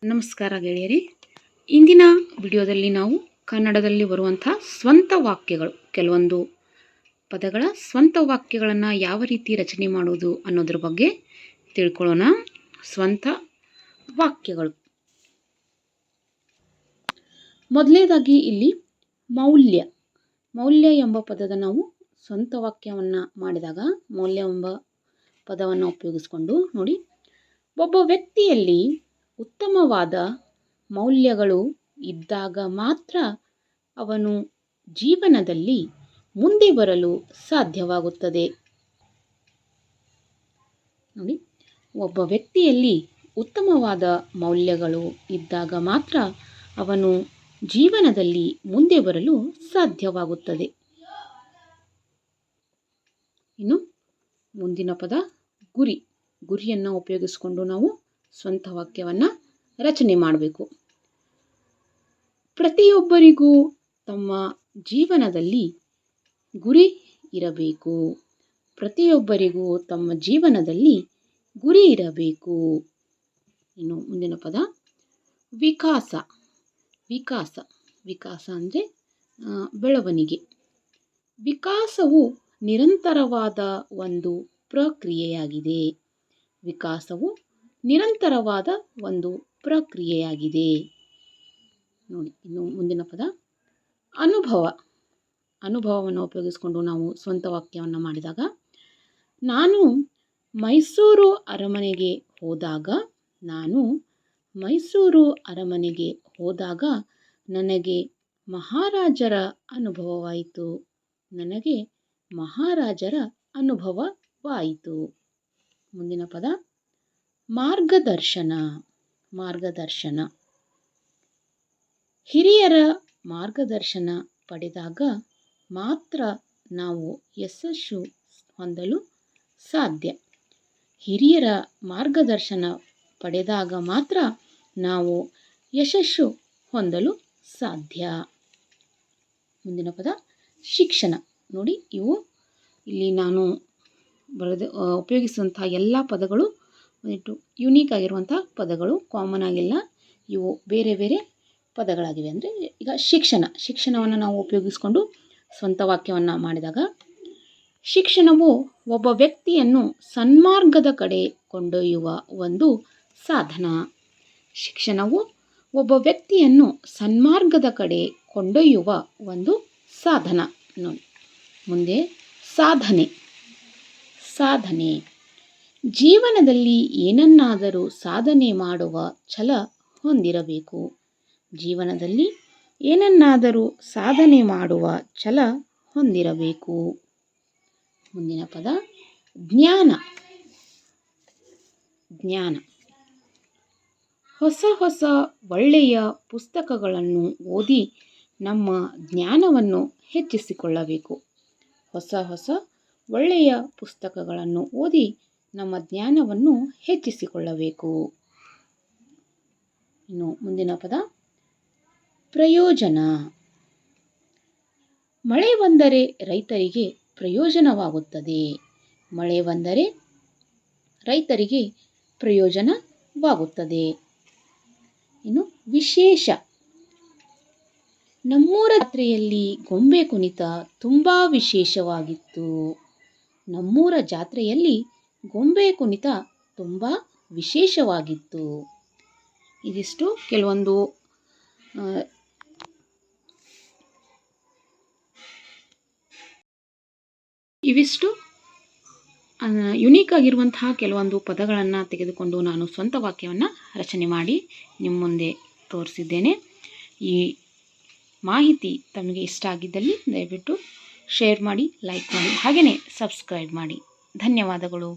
ನಮಸ್ಕಾರ ಗೆಳೆಯರಿ. ಇಂದಿನ ವಿಡಿಯೋದಲ್ಲಿ ನಾವು ಕನ್ನಡದಲ್ಲಿ ಬರುವಂಥ ಸ್ವಂತ ವಾಕ್ಯಗಳು, ಕೆಲವೊಂದು ಪದಗಳ ಸ್ವಂತ ವಾಕ್ಯಗಳನ್ನು ಯಾವ ರೀತಿ ರಚನೆ ಮಾಡೋದು ಅನ್ನೋದ್ರ ಬಗ್ಗೆ ತಿಳ್ಕೊಳ್ಳೋಣ. ಸ್ವಂತ ವಾಕ್ಯಗಳು. ಮೊದಲನೇದಾಗಿ ಇಲ್ಲಿ ಮೌಲ್ಯ. ಮೌಲ್ಯ ಎಂಬ ಪದದ ನಾವು ಸ್ವಂತ ವಾಕ್ಯವನ್ನು ಮಾಡಿದಾಗ ಮೌಲ್ಯ ಎಂಬ ಪದವನ್ನು ಉಪಯೋಗಿಸ್ಕೊಂಡು ನೋಡಿ, ಒಬ್ಬ ವ್ಯಕ್ತಿಯಲ್ಲಿ ಉತ್ತಮವಾದ ಮೌಲ್ಯಗಳು ಇದ್ದಾಗ ಮಾತ್ರ ಅವನು ಜೀವನದಲ್ಲಿ ಮುಂದೆ ಬರಲು ಸಾಧ್ಯವಾಗುತ್ತದೆ. ನೋಡಿ, ಒಬ್ಬ ವ್ಯಕ್ತಿಯಲ್ಲಿ ಉತ್ತಮವಾದ ಮೌಲ್ಯಗಳು ಇದ್ದಾಗ ಮಾತ್ರ ಅವನು ಜೀವನದಲ್ಲಿ ಮುಂದೆ ಬರಲು ಸಾಧ್ಯವಾಗುತ್ತದೆ. ಇನ್ನು ಮುಂದಿನ ಪದ ಗುರಿ. ಗುರಿಯನ್ನು ಉಪಯೋಗಿಸಿಕೊಂಡು ನಾವು ಸ್ವಂತ ವಾಕ್ಯವನ್ನು ರಚನೆ ಮಾಡಬೇಕು. ಪ್ರತಿಯೊಬ್ಬರಿಗೂ ತಮ್ಮ ಜೀವನದಲ್ಲಿ ಗುರಿ ಇರಬೇಕು. ಪ್ರತಿಯೊಬ್ಬರಿಗೂ ತಮ್ಮ ಜೀವನದಲ್ಲಿ ಗುರಿ ಇರಬೇಕು. ಇನ್ನು ಮುಂದಿನ ಪದ ವಿಕಾಸ. ವಿಕಾಸ. ವಿಕಾಸ ಅಂದರೆ ಬೆಳವಣಿಗೆ. ವಿಕಾಸವು ನಿರಂತರವಾದ ಒಂದು ಪ್ರಕ್ರಿಯೆಯಾಗಿದೆ. ವಿಕಾಸವು ನಿರಂತರವಾದ ಒಂದು ಪ್ರಕ್ರಿಯೆಯಾಗಿದೆ. ನೋಡಿ, ಇನ್ನು ಮುಂದಿನ ಪದ ಅನುಭವ. ಅನುಭವವನ್ನು ಉಪಯೋಗಿಸಿಕೊಂಡು ನಾವು ಸ್ವಂತ ವಾಕ್ಯವನ್ನು ಮಾಡಿದಾಗ, ನಾನು ಮೈಸೂರು ಅರಮನೆಗೆ ಹೋದಾಗ ನನಗೆ ಮಹಾರಾಜರ ಅನುಭವವಾಯಿತು. ನನಗೆ ಮಹಾರಾಜರ ಅನುಭವವಾಯಿತು. ಮುಂದಿನ ಪದ ಮಾರ್ಗದರ್ಶನ. ಮಾರ್ಗದರ್ಶನ. ಹಿರಿಯರ ಮಾರ್ಗದರ್ಶನ ಪಡೆದಾಗ ಮಾತ್ರ ನಾವು ಯಶಸ್ಸು ಹೊಂದಲು ಸಾಧ್ಯ. ಹಿರಿಯರ ಮಾರ್ಗದರ್ಶನ ಪಡೆದಾಗ ಮಾತ್ರ ನಾವು ಯಶಸ್ಸು ಹೊಂದಲು ಸಾಧ್ಯ. ಮುಂದಿನ ಪದ ಶಿಕ್ಷಣ. ನೋಡಿ, ಇವು ಇಲ್ಲಿ ನಾನು ಉಪಯೋಗಿಸುವಂಥ ಎಲ್ಲ ಪದಗಳು ಯುನೀಕ್ ಆಗಿರುವಂಥ ಪದಗಳು, ಕಾಮನ್ ಆಗಿಲ್ಲ. ಇವು ಬೇರೆ ಬೇರೆ ಪದಗಳಾಗಿವೆ. ಅಂದರೆ ಈಗ ಶಿಕ್ಷಣವನ್ನು ನಾವು ಉಪಯೋಗಿಸಿಕೊಂಡು ಸ್ವಂತ ವಾಕ್ಯವನ್ನು ಮಾಡಿದಾಗ, ಶಿಕ್ಷಣವು ಒಬ್ಬ ವ್ಯಕ್ತಿಯನ್ನು ಸನ್ಮಾರ್ಗದ ಕಡೆ ಕೊಂಡೊಯ್ಯುವ ಒಂದು ಸಾಧನ. ಶಿಕ್ಷಣವು ಒಬ್ಬ ವ್ಯಕ್ತಿಯನ್ನು ಸನ್ಮಾರ್ಗದ ಕಡೆ ಕೊಂಡೊಯ್ಯುವ ಒಂದು ಸಾಧನ. ನೋಡಿ, ಮುಂದೆ ಸಾಧನೆ. ಸಾಧನೆ. ಜೀವನದಲ್ಲಿ ಏನನ್ನಾದರೂ ಸಾಧನೆ ಮಾಡುವ ಛಲ ಹೊಂದಿರಬೇಕು. ಜೀವನದಲ್ಲಿ ಏನನ್ನಾದರೂ ಸಾಧನೆ ಮಾಡುವ ಛಲ ಹೊಂದಿರಬೇಕು. ಮುಂದಿನ ಪದ ಜ್ಞಾನ. ಜ್ಞಾನ. ಹೊಸ ಹೊಸ ಒಳ್ಳೆಯ ಪುಸ್ತಕಗಳನ್ನು ಓದಿ ನಮ್ಮ ಜ್ಞಾನವನ್ನು ಹೆಚ್ಚಿಸಿಕೊಳ್ಳಬೇಕು. ಹೊಸ ಹೊಸ ಒಳ್ಳೆಯ ಪುಸ್ತಕಗಳನ್ನು ಓದಿ ನಮ್ಮ ಜ್ಞಾನವನ್ನು ಹೆಚ್ಚಿಸಿಕೊಳ್ಳಬೇಕು. ಇನ್ನು ಮುಂದಿನ ಪದ ಪ್ರಯೋಜನ. ಮಳೆ ಬಂದರೆ ರೈತರಿಗೆ ಪ್ರಯೋಜನವಾಗುತ್ತದೆ. ಮಳೆ ಬಂದರೆ ರೈತರಿಗೆ ಪ್ರಯೋಜನವಾಗುತ್ತದೆ. ಇನ್ನು ವಿಶೇಷ. ನಮ್ಮೂರ ಜಾತ್ರೆಯಲ್ಲಿ ಗೊಂಬೆ ಕುಣಿತ ತುಂಬ ವಿಶೇಷವಾಗಿತ್ತು. ನಮ್ಮೂರ ಜಾತ್ರೆಯಲ್ಲಿ ಗೊಂಬೆ ಕುಣಿತ ತುಂಬ ವಿಶೇಷವಾಗಿತ್ತು. ಇದಿಷ್ಟು ಕೆಲವೊಂದು ಯುನೀಕ್ ಆಗಿರುವಂತಹ ಕೆಲವೊಂದು ಪದಗಳನ್ನು ತೆಗೆದುಕೊಂಡು ನಾನು ಸ್ವಂತ ವಾಕ್ಯವನ್ನು ರಚನೆ ಮಾಡಿ ನಿಮ್ಮ ಮುಂದೆ ತೋರಿಸಿದ್ದೇನೆ. ಈ ಮಾಹಿತಿ ತಮಗೆ ಇಷ್ಟ ಆಗಿದ್ದಲ್ಲಿ ದಯವಿಟ್ಟು ಶೇರ್ ಮಾಡಿ, ಲೈಕ್ ಮಾಡಿ, ಹಾಗೆಯೇ ಸಬ್ಸ್ಕ್ರೈಬ್ ಮಾಡಿ. ಧನ್ಯವಾದಗಳು.